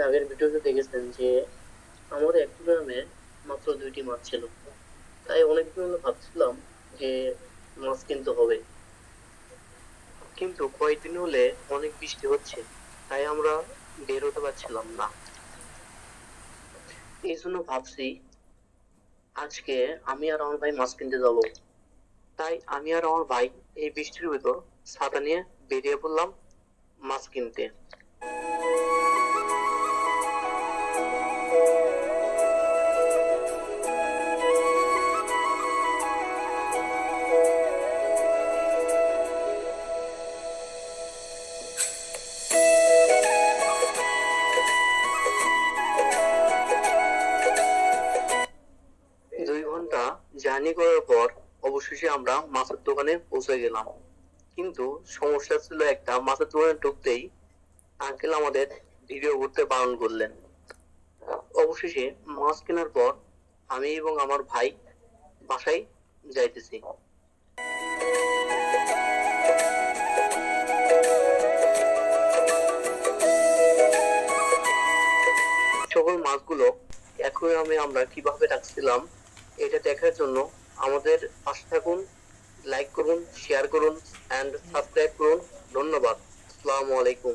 আগের ভিডিওতে দেখেছেন যে আমাদের অ্যাকুয়ারিয়ামে মাত্র 2টি মাছ ছিল। তাই অনেকদিন হলো ভাবছিলাম যে মাছ কিনতে হবে, কিন্তু কয়েকদিন হলে অনেক বৃষ্টি হচ্ছে, তাই আমরা বের হতে পারছিলাম না। এই জন্য ভাবছি আজকে আমি আর আমার ভাই মাছ কিনতে যাব। তাই আমি আর আমার ভাই এই বৃষ্টির ভিতর ছাতা নিয়ে বেরিয়ে পড়লাম মাছ কিনতে। দুই ঘন্টা জার্নি করার পর অবশেষে আমরা মাছের দোকানে পৌঁছে গেলাম। কিন্তু সমস্যা ছিল একটা, মাছের দোকানে ঢুকতেই আঙ্কেল আমাদের ভিডিও করতে বারণ করলেন। অবশেষে মাছ কেনার পর আমি এবং আমার ভাই বাসায় যাইতেছি। সকল মাছগুলো অ্যাকুয়ারিয়ামে আমরা কিভাবে রাখছিলাম এটা দেখার জন্য আমাদের পাশে থাকুন, লাইক করুন, শেয়ার করুন এন্ড সাবস্ক্রাইব করুন। ধন্যবাদ। আসসালামু আলাইকুম।